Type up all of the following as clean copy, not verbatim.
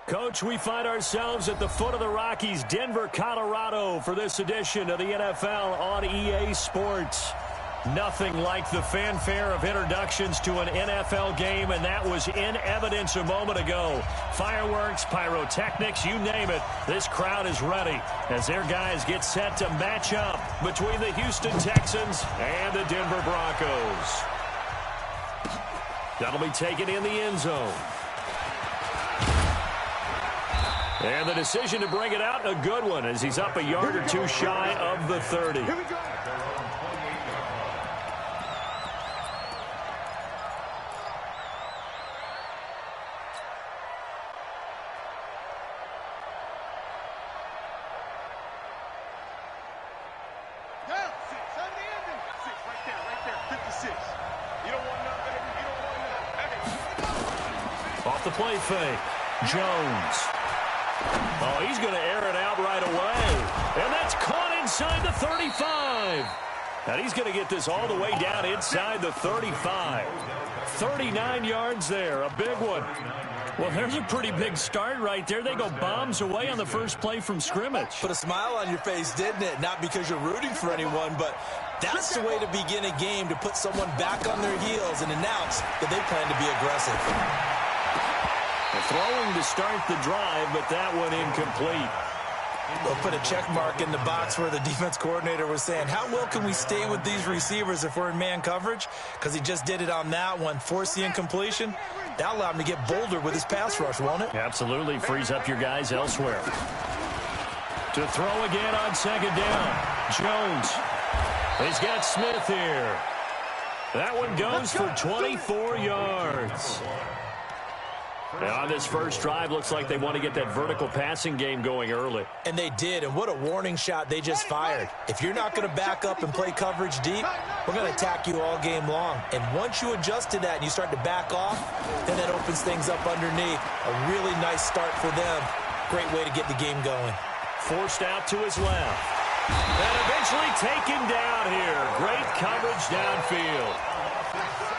Coach, we find ourselves at the foot of the Rockies, Denver, Colorado, for this edition of the NFL on EA Sports. Nothing like the fanfare of introductions to an NFL game, and that was in evidence a moment ago. Fireworks, pyrotechnics, you name it. This crowd is ready as their guys get set to match up between the Houston Texans and the Denver Broncos. That'll be taken in the end zone. And the decision to bring it out, a good one, as he's up a yard or two shy of the 30. Here we go. Off the play fake, Jones. Oh, he's going to air it out right away. And that's caught inside the 35. And he's going to get this all the way down inside the 35. 39 yards there, a big one. Well, there's a pretty big start right there. They go bombs away on the first play from scrimmage. Put a smile on your face, didn't it? Not because you're rooting for anyone, but that's the way to begin a game, to put someone back on their heels and announce that they plan to be aggressive. Throwing to start the drive, but that one incomplete. They'll put a check mark in the box where the defense coordinator was saying, how well can we stay with these receivers if we're in man coverage? Because he just did it on that one, force the incompletion. That allowed him to get bolder with his pass rush, won't it? Absolutely, frees up your guys elsewhere. To throw again on second down, Jones. He's got Smith here. That one goes for 24 yards. Now on this first drive, looks like they want to get that vertical passing game going early. And they did, and what a warning shot they just fired. If you're not going to back up and play coverage deep, we're going to attack you all game long. And once you adjust to that and you start to back off, then that opens things up underneath. A really nice start for them. Great way to get the game going. Forced out to his left. And eventually taken down here. Great coverage downfield.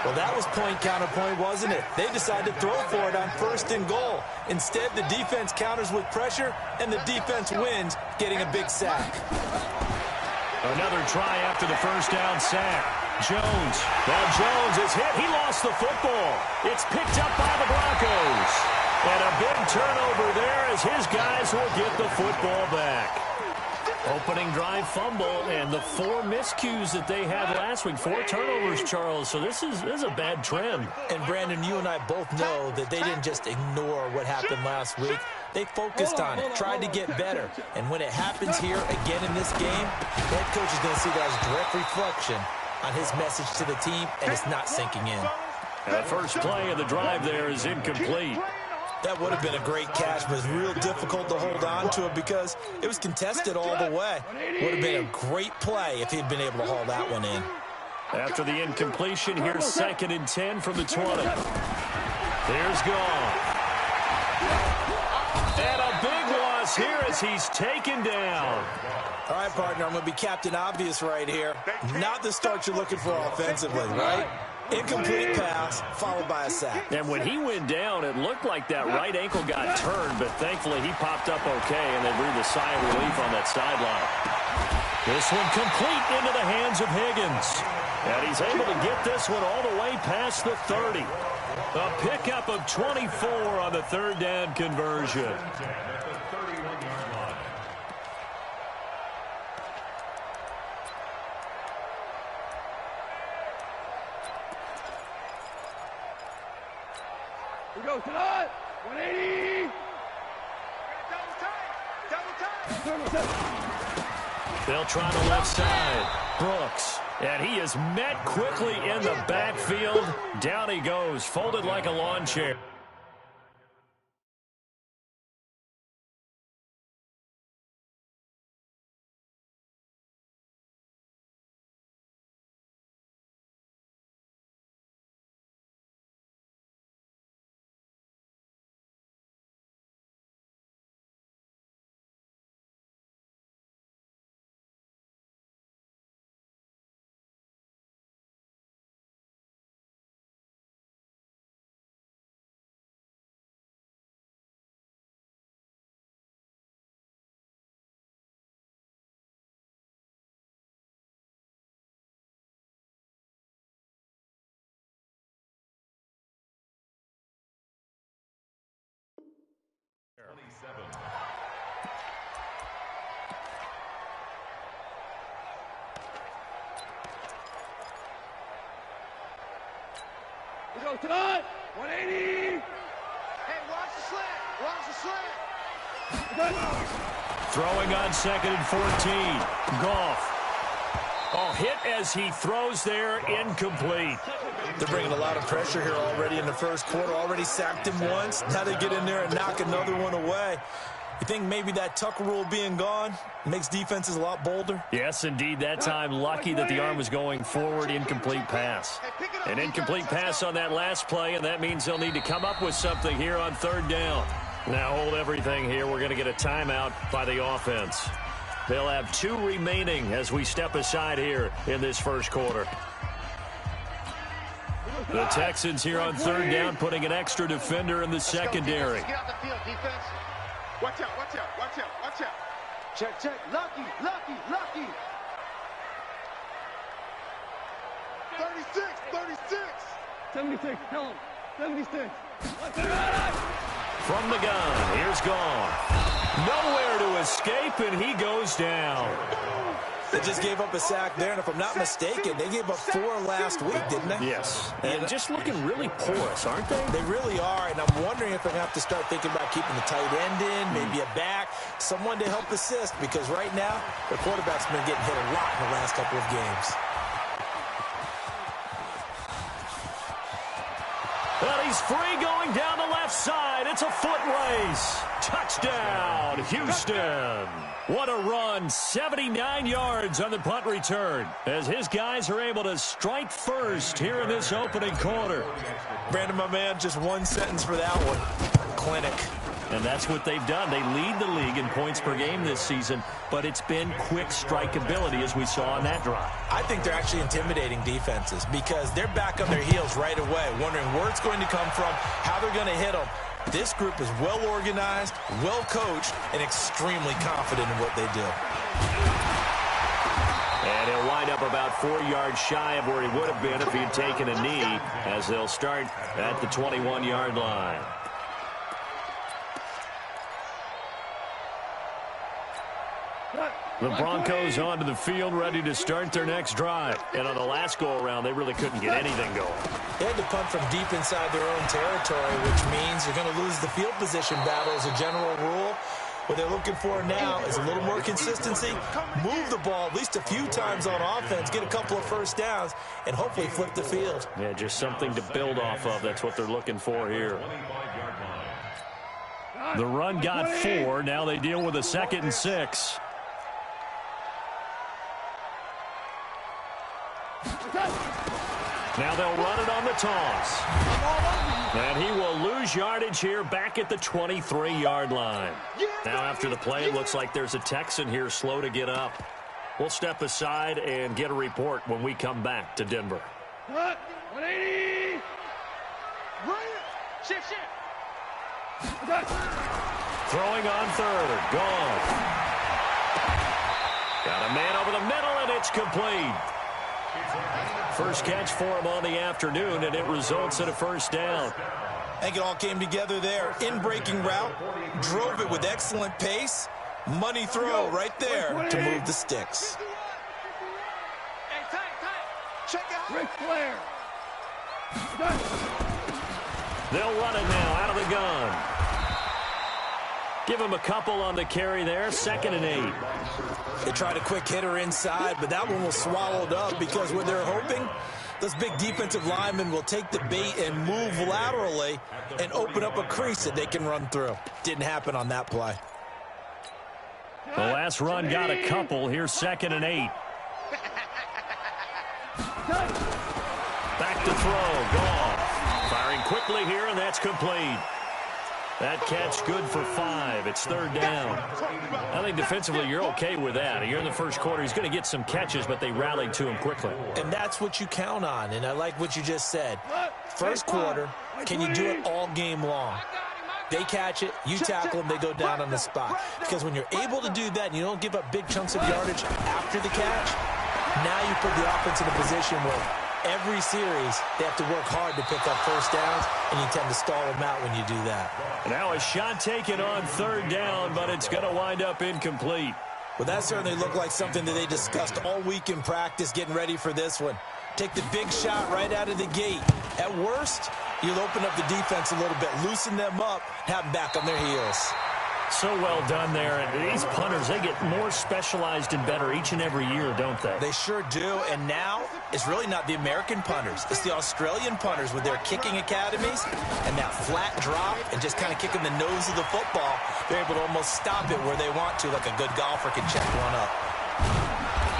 Well, that was point counterpoint, wasn't it? They decided to throw for it on first and goal. Instead, the defense counters with pressure, and the defense wins, getting a big sack. Another try after the first down sack. Jones. Now Jones is hit. He lost the football. It's picked up by the Broncos. And a big turnover there as his guys will get the football back. Opening drive fumble, and the 4 miscues that they had last week. 4 turnovers, Charles. So this is a bad trend. And, Brandon, you and I both know that they didn't just ignore what happened last week. They focused on it, tried to get better. And when it happens here again in this game, the head coach is going to see that as a direct reflection on his message to the team, and it's not sinking in. And the first play of the drive there is incomplete. That would have been a great catch, but it's real difficult to hold on to it because it was contested all the way. Would have been a great play if he'd been able to haul that one in. After the incompletion, here's 2nd and 10 from the 20. There's Gone. And a big loss here as he's taken down. All right, partner, I'm going to be Captain Obvious right here. Not the start you're looking for offensively, right? Incomplete pass, followed by a sack. And when he went down, it looked like that right ankle got turned, but thankfully he popped up okay, and they breathed a sigh of relief on that sideline. This one complete into the hands of Higgins. And he's able to get this one all the way past the 30. A pickup of 24 on the 3rd down conversion. We go tonight. 180. Double time. They'll try the left side. Brooks. And he is met quickly in the backfield. Down he goes, folded like a lawn chair. Let's go tonight. 180. Hey, watch the slant. Watch the slant. Throwing on 2nd and 14. Goff. Oh, hit as he throws there, incomplete. They're bringing a lot of pressure here already in the first quarter. Already sacked him once. Now they get in there and knock another one away. You think maybe that Tucker rule being gone makes defenses a lot bolder? Yes, indeed. That time, lucky that the arm was going forward. Incomplete pass. An incomplete pass on that last play, and that means they'll need to come up with something here on 3rd down. Now hold everything here. We're going to get a timeout by the offense. They'll have 2 remaining as we step aside here in this first quarter. The Texans here on 3rd down, putting an extra defender in the secondary. Get out the field, defense. Watch out, watch out, watch out, watch out. Check, check. Lucky, lucky, lucky. 36, 36. 76, tell him. 76. From the gun, here's Goff. Nowhere to escape, and he goes down. They just gave up a sack there, and if I'm not mistaken, they gave up 4 last week, didn't they? Yes, and just looking really porous, aren't they? They really are, and I'm wondering if they're going to have to start thinking about keeping the tight end in, maybe a back, someone to help assist, because right now, the quarterback's been getting hit a lot in the last couple of games. Well, he's free going down the left side. It's a foot race. Touchdown, Houston. What a run. 79 yards on the punt return as his guys are able to strike first here in this opening quarter. Brandon, my man, just one sentence for that one. Clinic. And that's what they've done. They lead the league in points per game this season, but it's been quick strikeability as we saw on that drive. I think they're actually intimidating defenses because they're back on their heels right away, wondering where it's going to come from, how they're going to hit them. This group is well organized, well coached, and extremely confident in what they do. And he'll wind up about 4 yards shy of where he would have been if he had taken a knee, as they'll start at the 21-yard line. The Broncos onto the field, ready to start their next drive. And on the last go-around, they really couldn't get anything going. They had to punt from deep inside their own territory, which means you're going to lose the field position battle as a general rule. What they're looking for now is a little more consistency, move the ball at least a few times on offense, get a couple of first downs, and hopefully flip the field. Yeah, just something to build off of. That's what they're looking for here. The run got 4. Now they deal with a 2nd and 6. Now they'll run it on the toss. And he will lose yardage here back at the 23-yard line. Now after the play, it looks like there's a Texan here slow to get up. We'll step aside and get a report when we come back to Denver. 180. Shift, shift. Throwing on 3rd. Gone. Got a man over the middle, and it's complete. First catch for him on the afternoon, and it results in a first down. I think it all came together there. In-breaking route, drove it with excellent pace. Money throw right there to move the sticks. Hey, tight. Check it out. Ric Flair. They'll run it now out of the gun. Give him a couple on the carry there. 2nd and 8. They tried a quick hitter inside, but that one was swallowed up because what they're hoping, those big defensive linemen will take the bait and move laterally and open up a crease that they can run through. Didn't happen on that play. The last run got a couple. Here's 2nd and 8. Back to throw. Goff. Firing quickly here, and that's complete. That catch good for 5. It's 3rd down. I think defensively you're okay with that. You're in the first quarter. He's going to get some catches, but they rallied to him quickly. And that's what you count on, and I like what you just said. First quarter, can you do it all game long? They catch it, you tackle them, they go down on the spot. Because when you're able to do that and you don't give up big chunks of yardage after the catch, now you put the offense in a position where every series, they have to work hard to pick up first downs, and you tend to stall them out when you do that. Now a shot taken on third down, but it's going to wind up incomplete. Well, that certainly looked like something that they discussed all week in practice, getting ready for this one. Take the big shot right out of the gate. At worst, you'll open up the defense a little bit, loosen them up, have them back on their heels. So well done there. And these punters, they get more specialized and better each and every year, don't they? They sure do. And now it's really not the American punters. It's the Australian punters with their kicking academies and that flat drop and just kind of kicking the nose of the football. They're able to almost stop it where they want to, like a good golfer can check one up.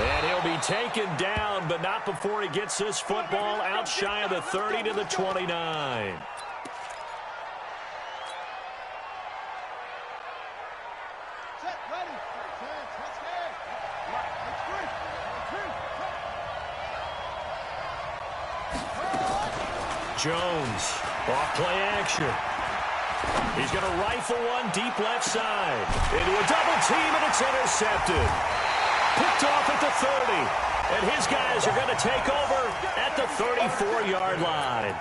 And he'll be taken down, but not before he gets this football out shy of the 30 to the 29. Jones, off play action. He's going to rifle one deep left side. Into a double team, and it's intercepted. Picked off at the 30. And his guys are going to take over at the 34-yard line.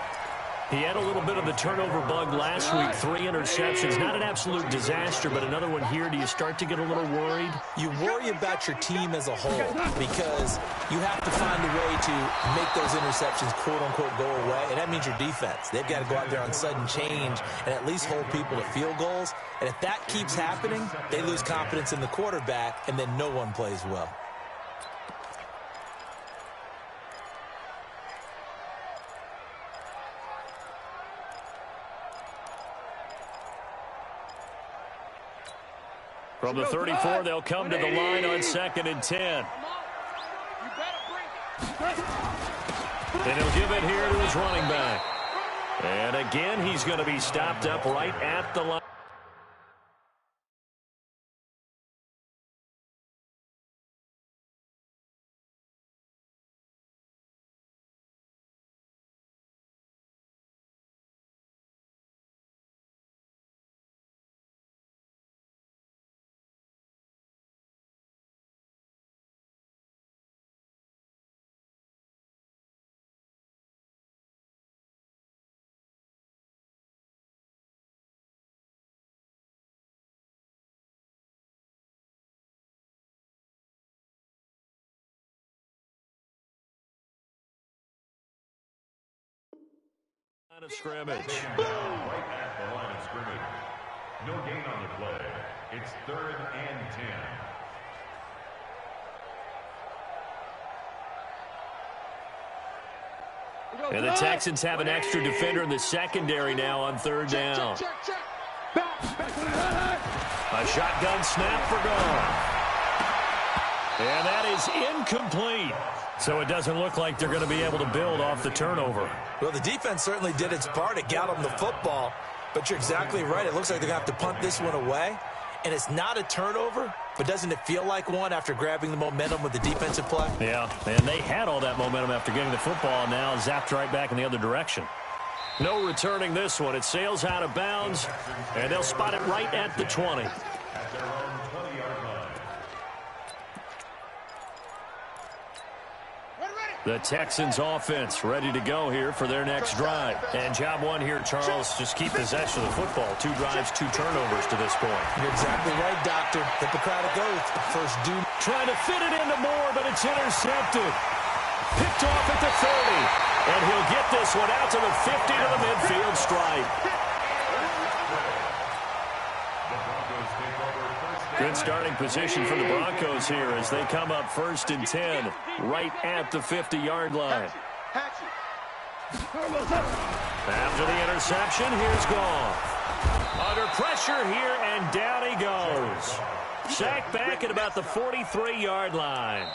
He had a little bit of the turnover bug last week. 3 interceptions. Not an absolute disaster, but another one here. Do you start to get a little worried? You worry about your team as a whole because you have to find a way to make those interceptions, quote-unquote, go away, and that means your defense. They've got to go out there on sudden change and at least hold people to field goals. And if that keeps happening, they lose confidence in the quarterback, and then no one plays well. From the 34, they'll come to the line on 2nd and 10. And he'll give it here to his running back. And again, he's going to be stopped up right at the line. Line of scrimmage. Right at the line of scrimmage. No gain on the play. It's 3rd and 10. And the Texans have an extra defender in the secondary now on 3rd down. A shotgun snap for gone. And that is incomplete. So it doesn't look like they're going to be able to build off the turnover. Well, the defense certainly did its part. It got them the football. But you're exactly right. It looks like they're going to have to punt this one away. And it's not a turnover, but doesn't it feel like one after grabbing the momentum with the defensive play? Yeah, and they had all that momentum after getting the football, and now zapped right back in the other direction. No returning this one. It sails out of bounds, and they'll spot it right at the 20. At their own 20-yard line. The Texans offense ready to go here for their next drive. And job one here, Charles, just keep possession of the football. 2 drives, 2 turnovers to this point. You're exactly right, Doctor. Hippocratic oath. First due. Trying to fit it into Moore, but it's intercepted. Picked off at the 30. And he'll get this one out to the 50 to the midfield stripe. Good starting position for the Broncos here as they come up 1st and 10 right at the 50-yard line. After the interception, here's Goff. Under pressure here, and down he goes. Sacked back at about the 43-yard line.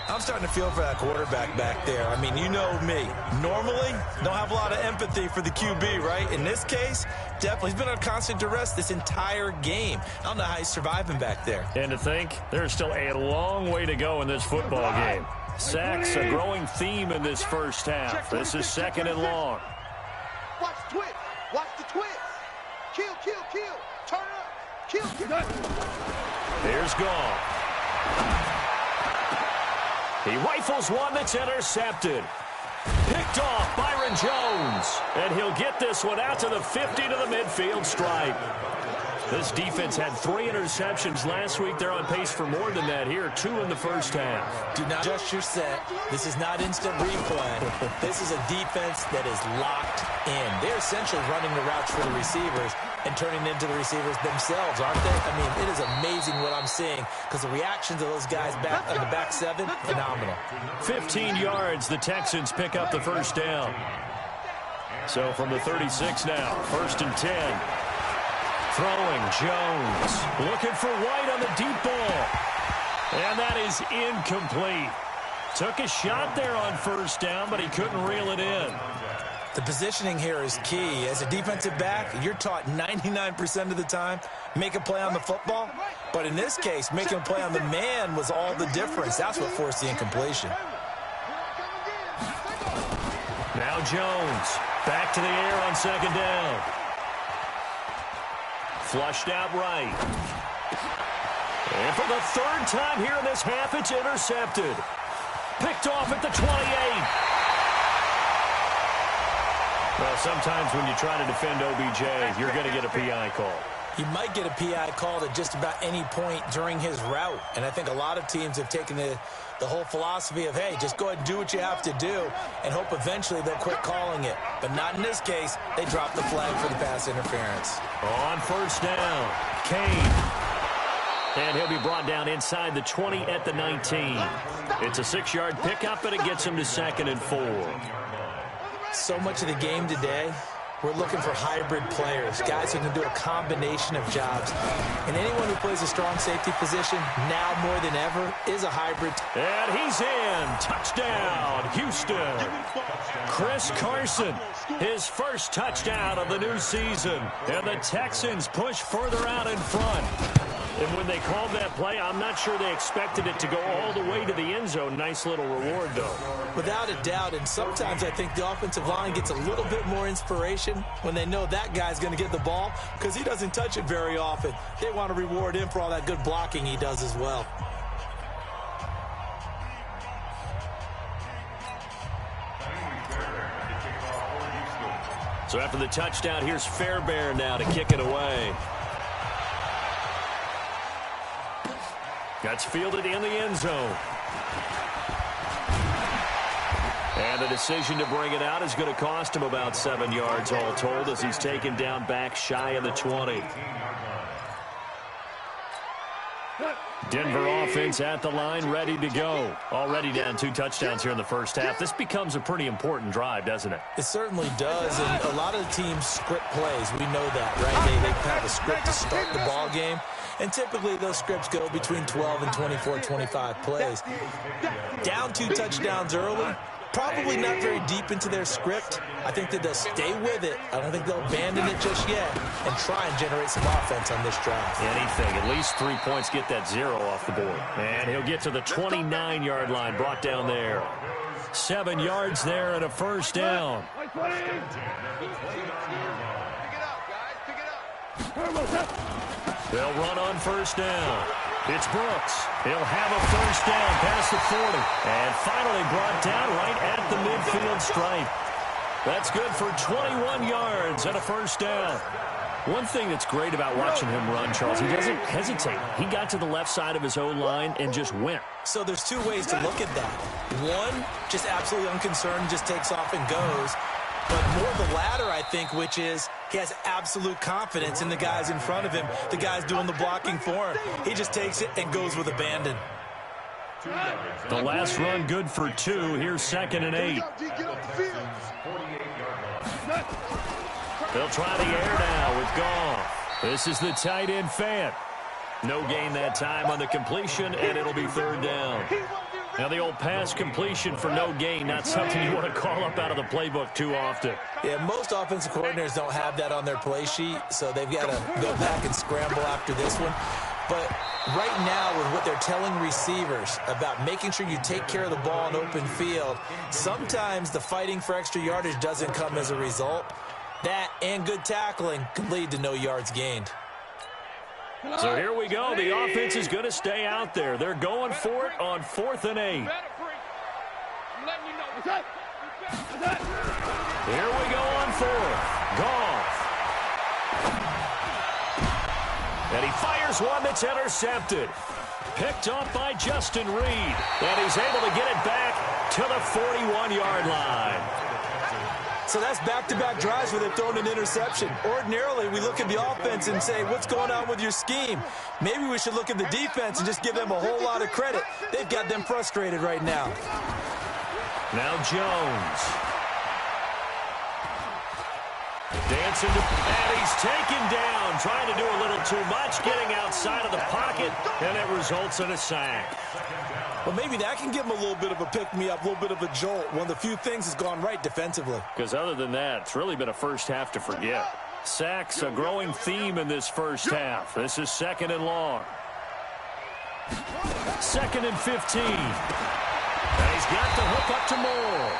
I'm starting to feel for that quarterback back there. I mean, you know me. Normally, don't have a lot of empathy for the QB, right? In this case, definitely. He's been on constant duress this entire game. I don't know how he's surviving back there. And to think, there's still a long way to go in this football game. Sacks, a growing theme in this first half. This is 2nd and long. Watch the twist. Watch the twist. Kill, kill, kill. Turn up. Kill, kill. Here's Goff. He rifles one that's intercepted. Picked off Byron Jones. And he'll get this one out to the 50 to the midfield stripe. This defense had 3 interceptions last week. They're on pace for more than that here. 2 in the first half. Do not adjust your set. This is not instant replay. This is a defense that is locked in. They're essentially running the routes for the receivers and turning them into the receivers themselves, aren't they? I mean, it is amazing what I'm seeing because the reactions of those guys back on the back 7, phenomenal. 15 yards, the Texans pick up the first down. So from the 36 now, 1st and 10. Throwing, Jones. Looking for White on the deep ball. And that is incomplete. Took a shot there on 1st down, but he couldn't reel it in. The positioning here is key. As a defensive back, you're taught 99% of the time, make a play on the football. But in this case, making a play on the man was all the difference. That's what forced the incompletion. Now Jones. Back to the air on 2nd down. Flushed out right. And for the 3rd time here in this half, it's intercepted. Picked off at the 28. Well, sometimes when you try to defend OBJ, you're going to get a PI call. You might get a PI called at just about any point during his route. And I think a lot of teams have taken the whole philosophy of, hey, just go ahead and do what you have to do and hope eventually they'll quit calling it. But not in this case. They dropped the flag for the pass interference. On 1st down, Kane. And he'll be brought down inside the 20 at the 19. It's a 6-yard pickup, and it gets him to 2nd and 4. So much of the game today, we're looking for hybrid players, guys who can do a combination of jobs. And anyone who plays a strong safety position, now more than ever, is a hybrid. And he's in. Touchdown, Houston. Chris Carson, his first touchdown of the new season. And the Texans push further out in front. And when they called that play, I'm not sure they expected it to go all the way to the end zone. Nice little reward, though. Without a doubt, and sometimes I think the offensive line gets a little bit more inspiration when they know that guy's going to get the ball because he doesn't touch it very often. They want to reward him for all that good blocking he does as well. So after the touchdown, here's Fairbairn now to kick it away. That's fielded in the end zone. And the decision to bring it out is going to cost him about 7 yards all told as he's taken down back shy of the 20. Denver offense at the line, ready to go. Already down 2 touchdowns here in the first half. This becomes a pretty important drive, doesn't it? It certainly does, and a lot of the teams script plays. We know that, right? They have a script to start the ball game, and typically those scripts go between 12 and 24, 25 plays. Down 2 touchdowns early, probably not very deep into their script. I think that they'll stay with it. I don't think they'll abandon it just yet and try and generate some offense on this drive. Anything. At least 3 points, get that 0 off the board. And he'll get to the 29-yard line, brought down there. 7 yards there and a first down. They'll run on first down. It's Brooks. He'll have a first down past the 40. And finally brought down right at the midfield stripe. That's good for 21 yards and a first down. One thing that's great about watching him run, Charles, he doesn't hesitate. He got to the left side of his O-line and just went. So there's 2 ways to look at that. One, just absolutely unconcerned, just takes off and goes. But more the latter, I think, which is he has absolute confidence in the guys in front of him, the guys doing the blocking for him. He just takes it and goes with abandon. The last run good for 2. Here's 2nd and 8. They'll try the air now with Goff. This is the tight end Fant. No gain that time on the completion, and it'll be 3rd down. Now the old pass completion for no gain, not something you want to call up out of the playbook too often. Yeah, most offensive coordinators don't have that on their play sheet, so they've got to go back and scramble after this one. But right now, with what they're telling receivers about making sure you take care of the ball in open field, sometimes the fighting for extra yardage doesn't come as a result. That and good tackling can lead to no yards gained. So here we go. The offense is going to stay out there. They're going for it on 4th and 8. Here we go on fourth. Goff. And he fires one that's intercepted. Picked off by Justin Reed. And he's able to get it back to the 41-yard line. So that's back-to-back drives where they've thrown an interception. Ordinarily, we look at the offense and say, what's going on with your scheme? Maybe we should look at the defense and just give them a whole lot of credit. They've got them frustrated right now. Now Jones. Dancing to, and he's taken down, trying to do a little too much, getting outside of the pocket, and it results in a sack. Well, maybe that can give him a little bit of a pick-me-up, a little bit of a jolt. One of the few things has gone right defensively. Because other than that, it's really been a first half to forget. Sacks, a growing theme in this first half. This is 2nd and long. 2nd and 15. And he's got the hook up to Moore.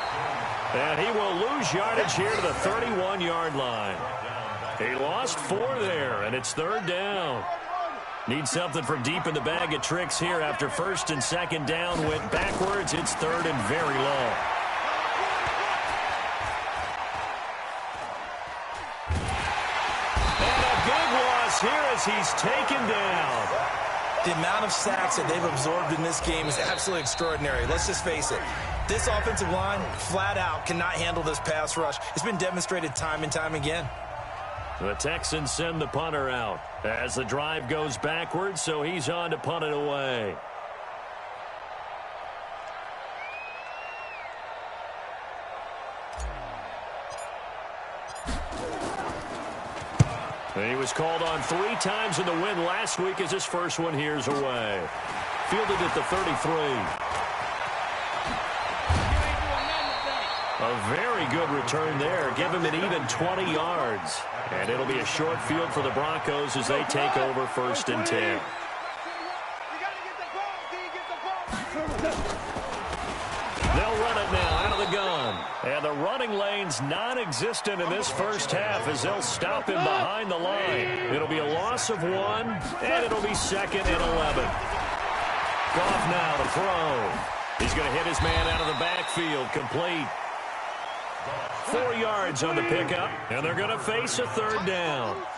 And he will lose yardage here to the 31-yard line. He lost 4 there, and it's 3rd down. Need something from deep in the bag of tricks here after 1st and 2nd down went backwards. It's 3rd and very long. And a big loss here as he's taken down. The amount of sacks that they've absorbed in this game is absolutely extraordinary. Let's just face it. This offensive line, flat out, cannot handle this pass rush. It's been demonstrated time and time again. The Texans send the punter out as the drive goes backwards, so he's on to punt it away. He was called on 3 times in the win last week as his first one here's away. Fielded at the 33. A very good return there. Give him an even 20 yards. And it'll be a short field for the Broncos as they take over 1st and 10. They'll run it now out of the gun. And the running lane's non-existent in this first half as they'll stop him behind the line. It'll be a loss of 1, and it'll be 2nd and 11. Goff now to throw. He's going to hit his man out of the backfield, complete. 4 yards on the pickup, and they're going to face a 3rd down. Makes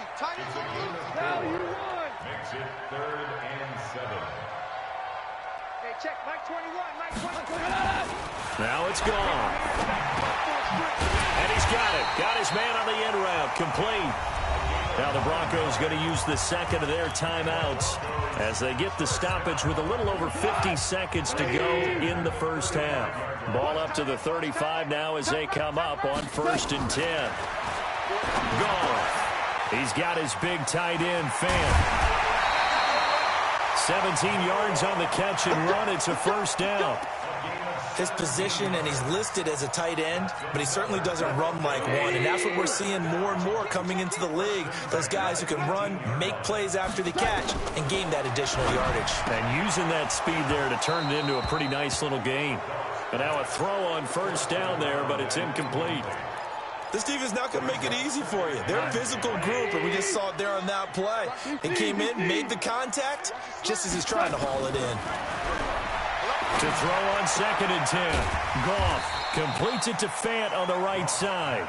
it 3rd and 7. Check, Mike 21, Mike 21. Now it's gone. And he's got it. Got his man on the end route, complete. Now the Broncos going to use the 2nd of their timeouts as they get the stoppage with a little over 50 seconds to go in the first half. Ball up to the 35 now as they come up on 1st and 10. Goff. He's got his big tight end, Fant. 17 yards on the catch and run. It's a 1st down. His position, and he's listed as a tight end, but he certainly doesn't run like one, and that's what we're seeing more and more coming into the league. Those guys who can run, make plays after the catch, and gain that additional yardage. And using that speed there to turn it into a pretty nice little gain. And now a throw on 1st down there, but it's incomplete. This team is not going to make it easy for you. They're a physical group, and we just saw it there on that play. It came in, made the contact, just as he's trying to haul it in. To throw on 2nd and 10. Goff completes it to Fant on the right side.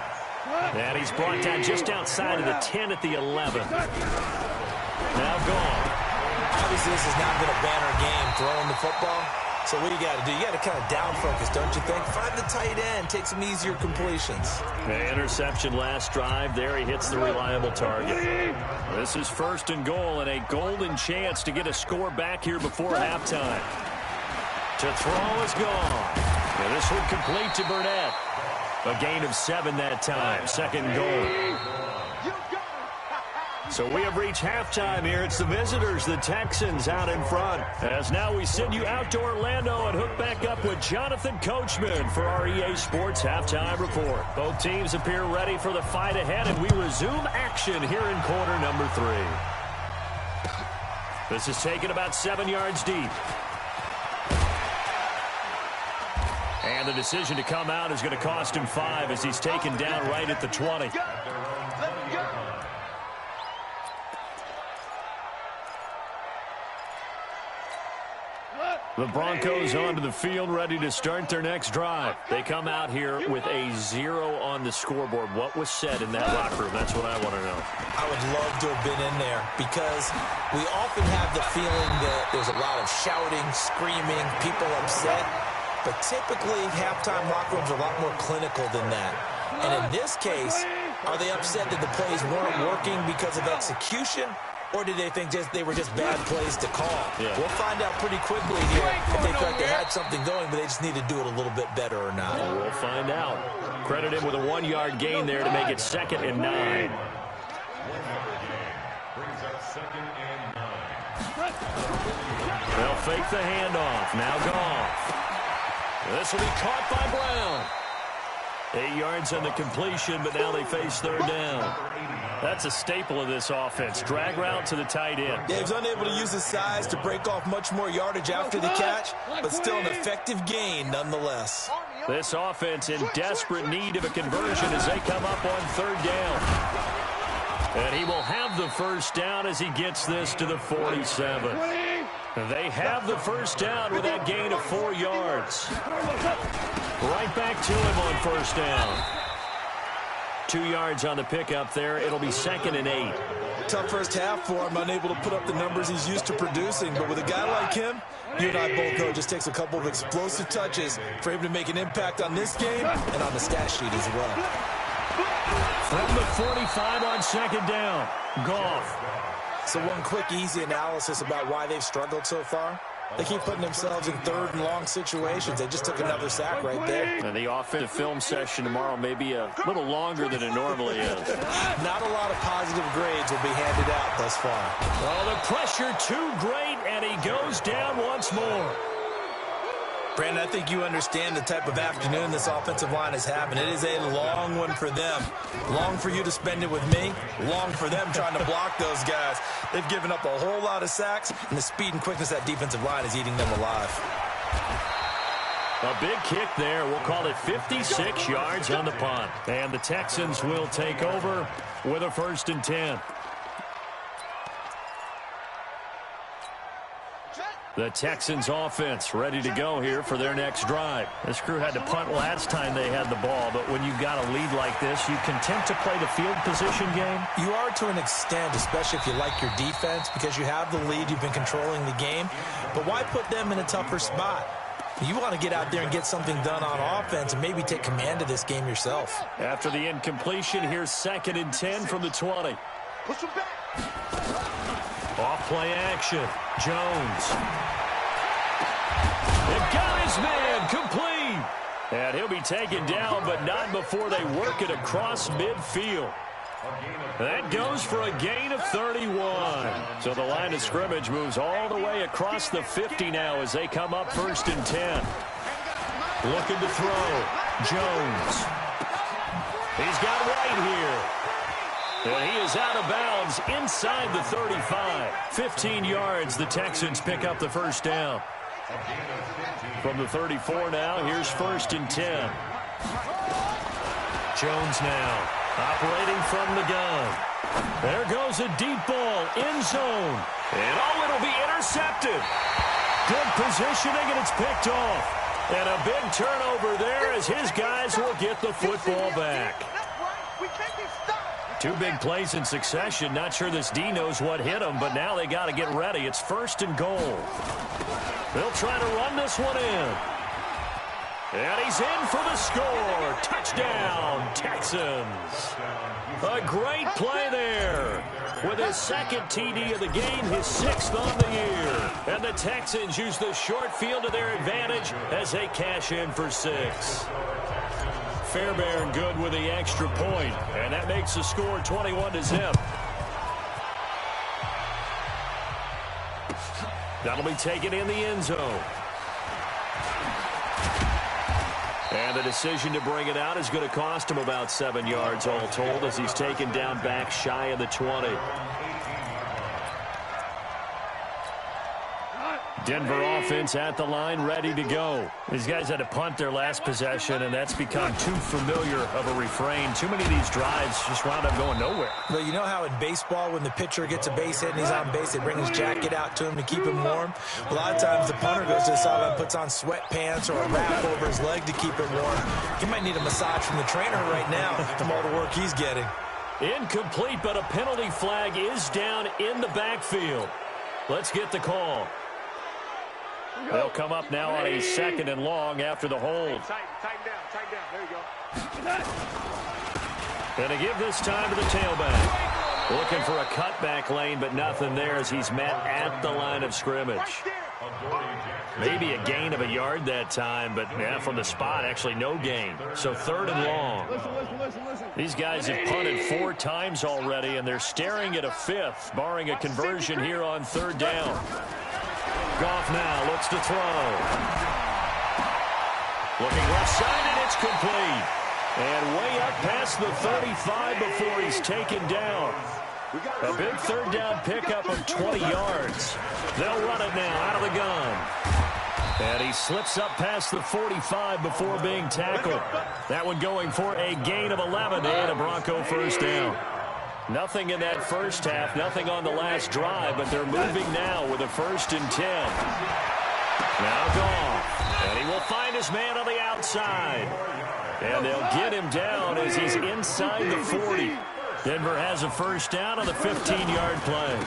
And he's brought down just outside of the 10 at the 11. Now Goff. Obviously, this has not been a banner game throwing the football. So what do you got to do? You got to kind of down focus, don't you think? Find the tight end, take some easier completions. The interception last drive. There he hits the reliable target. This is 1st and goal and a golden chance to get a score back here before halftime. To throw is gone. And this one complete to Burnett. A gain of 7 that time. 2nd goal. So we have reached halftime here. It's the visitors, the Texans, out in front. As now we send you out to Orlando and hook back up with Jonathan Coachman for our EA Sports Halftime Report. Both teams appear ready for the fight ahead, and we resume action here in quarter number 3. This is taken about 7 yards deep. And the decision to come out is going to cost him 5 as he's taken down right at the 20. The Broncos onto the field, ready to start their next drive. They come out here with a 0 on the scoreboard. What was said in that locker room? That's what I want to know. I would love to have been in there because we often have the feeling that there's a lot of shouting, screaming, people upset. But typically, halftime locker rooms are a lot more clinical than that. And in this case, are they upset that the plays weren't working because of execution? Or did they think they were just bad plays to call? Yeah. We'll find out pretty quickly here if they thought they had something going, but they just need to do it a little bit better or not. We'll find out. Credit him with a 1-yard gain there to make it 2nd and 9. 1 yard gain brings up 2nd and 9. They'll fake the handoff. Now Goff. This will be caught by Brown. 8 yards on the completion, but now they face 3rd down. That's a staple of this offense. Drag route to the tight end. Yeah, he was unable to use his size to break off much more yardage after the catch, but still an effective gain nonetheless. This offense in desperate need of a conversion as they come up on 3rd down. And he will have the 1st down as he gets this to the 47. They have the 1st down with that gain of 4 yards. Right back to him on 1st down. 2 yards on the pickup there. It'll be 2nd and 8. Tough first half for him, unable to put up the numbers he's used to producing. But with a guy like him, you and I both know it just takes a couple of explosive touches for him to make an impact on this game and on the stat sheet as well. From the 45 on 2nd down, Goff. So one quick, easy analysis about why they've struggled so far. They keep putting themselves in 3rd and long situations. They just took another sack right there. And the offensive film session tomorrow may be a little longer than it normally is. Not a lot of positive grades will be handed out thus far. Oh, the pressure too great, and he goes down once more. Brandon, I think you understand the type of afternoon this offensive line is having. It is a long one for them. Long for you to spend it with me. Long for them trying to block those guys. They've given up a whole lot of sacks, and the speed and quickness of that defensive line is eating them alive. A big kick there. We'll call it 56 yards on the punt. And the Texans will take over with a 1st and 10. The Texans offense ready to go here for their next drive. This crew had to punt last time they had the ball, but when you've got a lead like this, you content to play the field position game? You are to an extent, especially if you like your defense, because you have the lead, you've been controlling the game. But why put them in a tougher spot? You want to get out there and get something done on offense and maybe take command of this game yourself. After the incompletion, here's 2nd and 10 from the 20. Push him back. Off play action. Jones. They've got his man complete. And he'll be taken down, but not before they work it across midfield. That goes for a gain of 31. So the line of scrimmage moves all the way across the 50 now as they come up 1st and 10. Looking to throw. Jones. He's got White here. And he is out of bounds inside the 35. 15 yards, the Texans pick up the 1st down. From the 34 now, here's 1st and 10. Jones now operating from the gun. There goes a deep ball, end zone. And it'll be intercepted. Good positioning, and it's picked off. And a big turnover there as his guys will get the football back. Two big plays in succession. Not sure this D knows what hit him, but now they got to get ready. It's 1st and goal. They'll try to run this one in. And he's in for the score. Touchdown, Texans. A great play there. With his 2nd TD of the game, his 6th on the year. And the Texans use the short field to their advantage as they cash in for 6. Fairbairn good with the extra point, and that makes the score 21-0. That'll be taken in the end zone. And the decision to bring it out is going to cost him about 7 yards all told as he's taken down back shy of the 20. Denver offense at the line, ready to go. These guys had to punt their last possession, and that's become too familiar of a refrain. Too many of these drives just wound up going nowhere. Well, you know how in baseball, when the pitcher gets a base hit and he's on base, they bring his jacket out to him to keep him warm? A lot of times the punter goes to the sideline, puts on sweatpants or a wrap over his leg to keep it warm. He might need a massage from the trainer right now from all the work he's getting. Incomplete, but a penalty flag is down in the backfield. Let's get the call. They'll come up now on a 2nd and long after the hold. Tighten down. There you go. Going to give this time to the tailback. Looking for a cutback lane, but nothing there as he's met at the line of scrimmage. Maybe a gain of a yard that time, but yeah, from the spot, actually no gain. So 3rd and long. Listen. These guys have punted 4 times already, and they're staring at a 5th, barring a conversion here on 3rd down. Goff now looks to throw. Looking left side, and it's complete. And way up past the 35 before he's taken down. A big 3rd down pickup of 20 yards. They'll run it now out of the gun. And he slips up past the 45 before being tackled. That one going for a gain of 11 and a Bronco 1st down. Nothing in that first half, nothing on the last drive, but they're moving now with a 1st and 10. Now Goff, and he will find his man on the outside. And they'll get him down as he's inside the 40. Denver has a 1st down on the 15-yard play.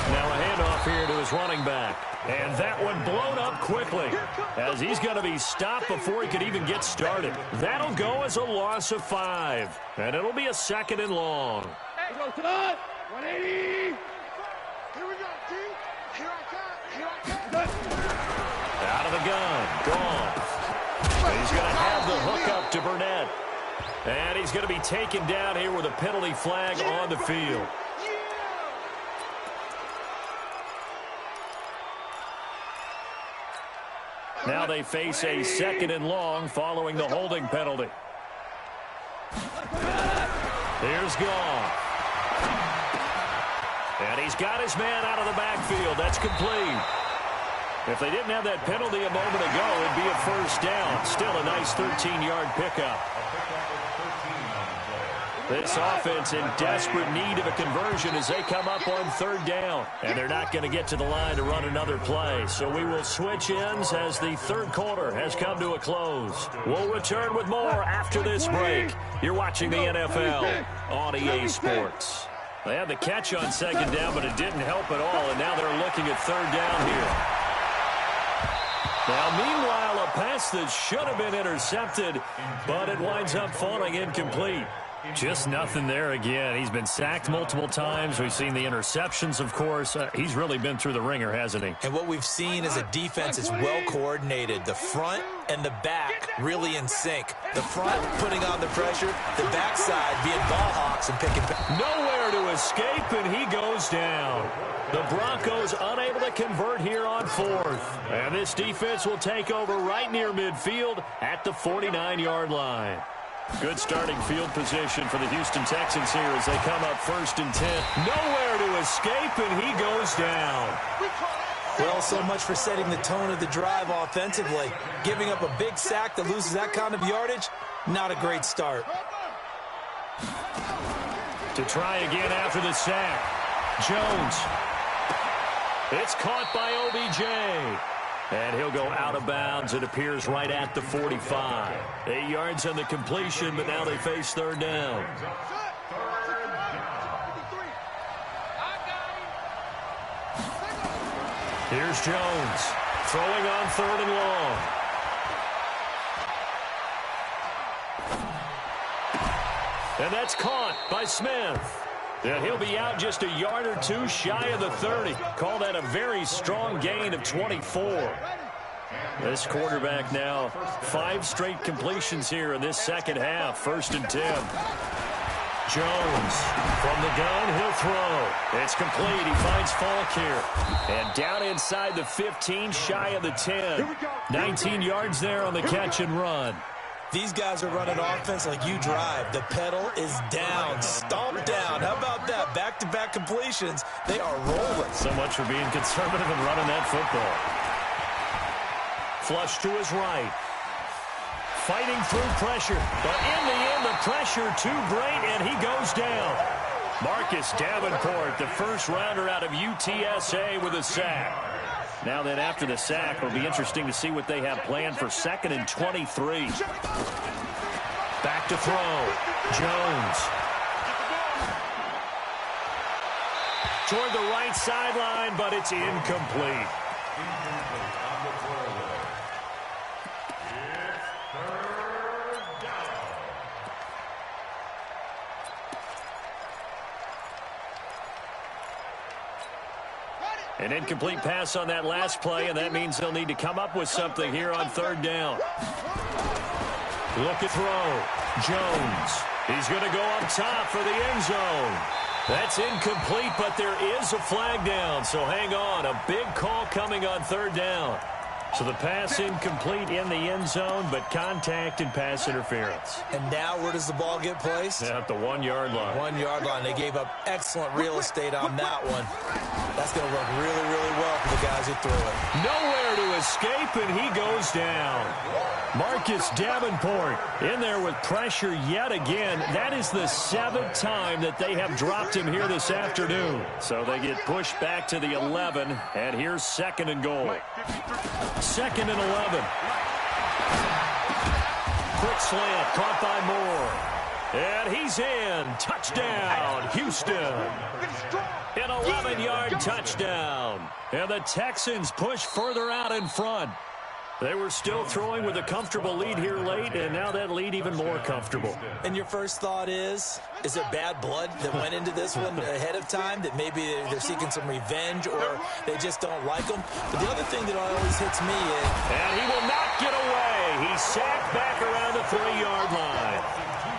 Now a handoff here to his running back. And that one blown up quickly as he's going to be stopped before he could even get started. That'll go as a loss of 5. And it'll be a 2nd and long. Let's go tonight. 180. Here we go, T. Here I come. Out of the gun. Goff. He's going to have the hook up to Burnett. And he's going to be taken down here with a penalty flag on the field. Now they face a 2nd and long following the holding penalty. Here's Goff. And he's got his man out of the backfield. That's complete. If they didn't have that penalty a moment ago, it'd be a 1st down. Still a nice 13-yard pickup. This offense in desperate need of a conversion as they come up on 3rd down. And they're not going to get to the line to run another play. So we will switch ends as the 3rd quarter has come to a close. We'll return with more after this break. You're watching the NFL on EA Sports. They had the catch on 2nd down, but it didn't help at all. And now they're looking at 3rd down here. Now, meanwhile, a pass that should have been intercepted, but it winds up falling incomplete. Just nothing there again. He's been sacked multiple times. We've seen the interceptions, of course. He's really been through the ringer, hasn't he? And what we've seen is a defense is well coordinated. The front and the back really in sync. The front putting on the pressure, the backside being ball hawks and picking. Nowhere to escape, and he goes down. The Broncos unable to convert here on 4th. And this defense will take over right near midfield at the 49-yard line. Good starting field position for the Houston Texans here as they come up 1st and 10. Nowhere to escape, and he goes down. Well, so much for setting the tone of the drive offensively. Giving up a big sack that loses that kind of yardage, not a great start. To try again after the sack. Jones. It's caught by OBJ. And he'll go out of bounds. It appears right at the 45. 8 yards on the completion, but now they face 3rd down. Here's Jones throwing on 3rd and long. And that's caught by Smith. And he'll be out just a yard or two shy of the 30. Call that a very strong gain of 24. This quarterback now 5 straight completions here in this 2nd half. 1st and 10. Jones from the gun, he'll throw. It's complete. He finds Falk here. And down inside the 15, shy of the 10. 19 yards there on the catch and run. These guys are running offense like you drive. The pedal is down, stomped down. How about that? Back-to-back completions. They are rolling. So much for being conservative and running that football. Flush to his right. Fighting through pressure. But in the end, the pressure too great, and he goes down. Marcus Davenport, the first rounder out of UTSA with a sack. Now then, after the sack, it'll be interesting to see what they have planned for 2nd and 23. Back to throw. Jones. Toward the right sideline, but it's incomplete. An incomplete pass on that last play, and that means they'll need to come up with something here on 3rd down. Look at throw. Jones. He's going to go up top for the end zone. That's incomplete, but there is a flag down, so hang on. A big call coming on 3rd down. So the pass incomplete in the end zone, but contact and pass interference. And now where does the ball get placed? At the 1-yard line. 1-yard line. They gave up excellent real estate on that one. That's going to work really, really well for the guys who threw it. Nowhere to escape, and he goes down. Marcus Davenport in there with pressure yet again. That is the 7th time that they have dropped him here this afternoon. So they get pushed back to the 11, and here's 2nd and goal. 2nd and 11. Quick slant, caught by Moore. And he's in. Touchdown, Houston. An 11-yard touchdown. And the Texans push further out in front. They were still throwing with a comfortable lead here late, and now that lead even more comfortable. And your first thought is it bad blood that went into this one ahead of time, that maybe they're seeking some revenge or they just don't like them? But the other thing that always hits me is... And he will not get away. He's sacked back around the 3-yard line.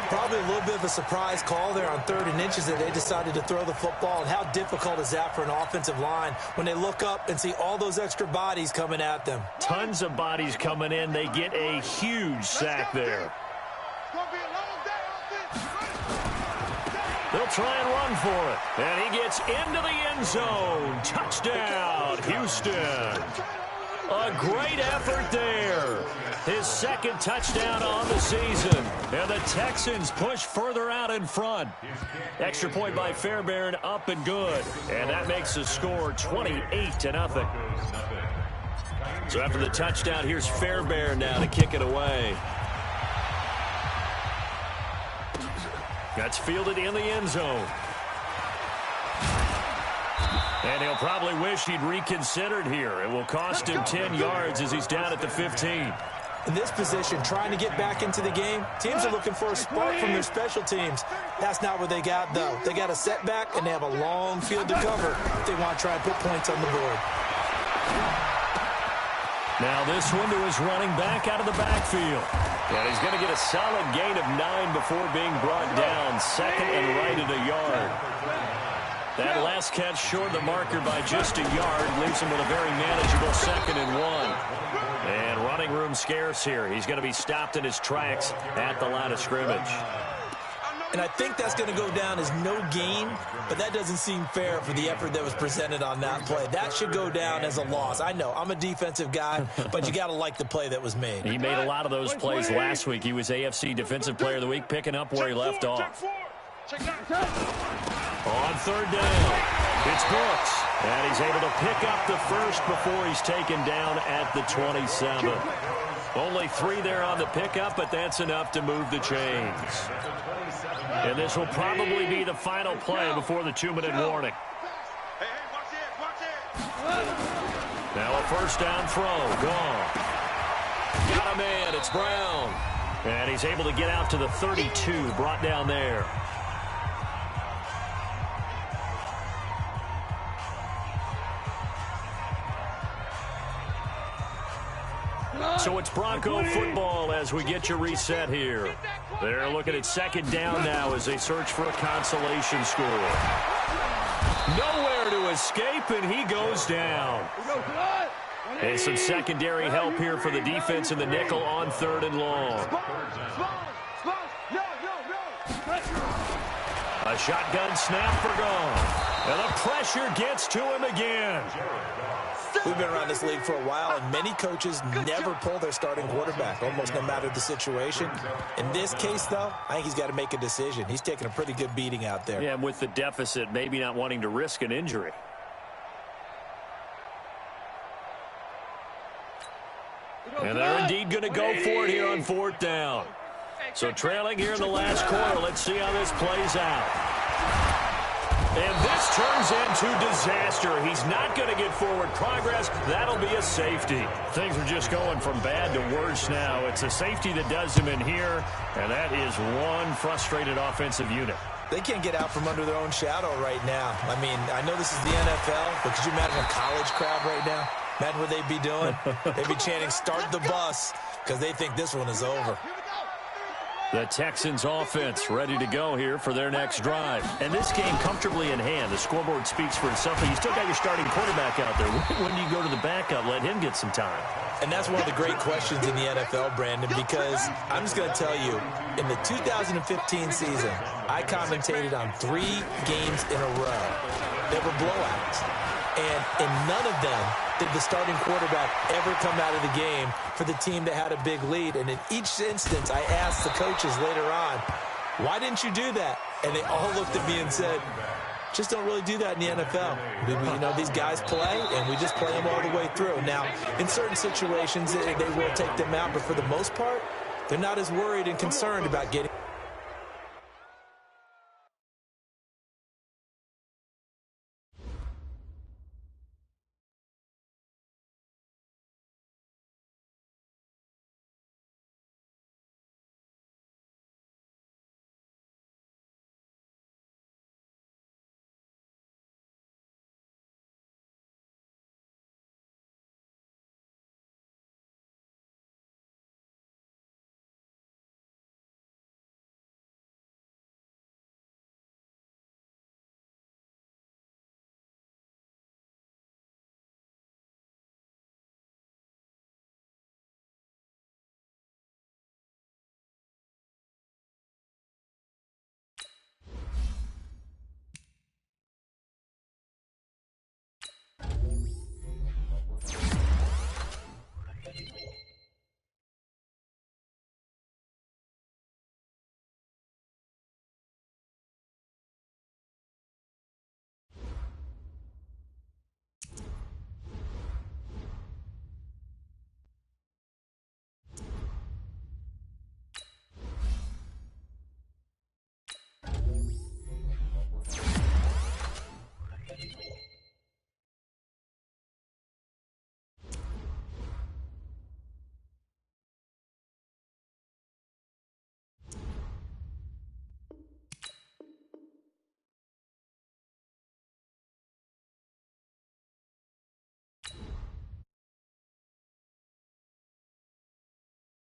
Probably a little bit of a surprise call there on 3rd and inches that they decided to throw the football. And how difficult is that for an offensive line when they look up and see all those extra bodies coming at them? Tons of bodies coming in. They get a huge sack there. They'll try and run for it. And he gets into the end zone. Touchdown, Houston. A great effort there. His 2nd touchdown on the season. And the Texans push further out in front. Extra point by Fairbairn, up and good. And that makes the score 28-0. So after the touchdown, here's Fairbairn now to kick it away. That's fielded in the end zone. And he'll probably wish he'd reconsidered here. It will cost him 10 yards as he's down at the 15. In this position, trying to get back into the game, teams are looking for a spark from their special teams. That's not what they got, though. They got a setback, and they have a long field to cover if they want to try and put points on the board. Now this one to his running back out of the backfield. And he's going to get a solid gain of 9 before being brought down. 2nd and right at a yard. That last catch short the marker by just a yard leaves him with a very manageable 2nd and 1. And running room scarce here. He's going to be stopped in his tracks at the line of scrimmage. And I think that's going to go down as no gain, but that doesn't seem fair for the effort that was presented on that play. That should go down as a loss. I know, I'm a defensive guy, but you got to like the play that was made. He made a lot of those plays last week. He was AFC Defensive Player of the Week, picking up where he left off. On 3rd down, it's Brooks. And he's able to pick up the first before he's taken down at the 27. Only 3 there on the pickup, but that's enough to move the chains. And this will probably be the final play before the 2-minute warning. Now a 1st down throw, gone. Got a man, it's Brown. And he's able to get out to the 32, brought down there. So it's Bronco football as we get you reset here. They're looking at 2nd down now as they search for a consolation score. Nowhere to escape, and he goes down. And some secondary help here for the defense in the nickel on 3rd and long. A shotgun snap for gone. And the pressure gets to him again. We've been around this league for a while, and many coaches never pull their starting quarterback, almost no matter the situation. In this case, though, I think he's got to make a decision. He's taking a pretty good beating out there. Yeah, and with the deficit, maybe not wanting to risk an injury. And they're indeed going to go for it here on 4th down. So trailing here in the last quarter. Let's see how this plays out. And this turns into disaster. He's not going to get forward progress. That'll be a safety. Things are just going from bad to worse now. It's a safety that does him in here, and that is one frustrated offensive unit. They can't get out from under their own shadow right now. I mean, I know this is the NFL, but could you imagine a college crowd right now? Imagine what they'd be doing. They'd be chanting, "Start the bus," because they think this one is over. The Texans offense ready to go here for their next drive. And this game comfortably in hand. The scoreboard speaks for itself, but you still got your starting quarterback out there. When do you go to the backup? Let him get some time. And that's one of the great questions in the NFL, Brandon, because I'm just going to tell you, in the 2015 season, I commentated on 3 games in a row that were blowouts. And in none of them did the starting quarterback ever come out of the game for the team that had a big lead. And in each instance, I asked the coaches later on, why didn't you do that? And they all looked at me and said, just don't really do that in the NFL. You know, these guys play, and we just play them all the way through. Now, in certain situations, they will take them out, but for the most part, they're not as worried and concerned about getting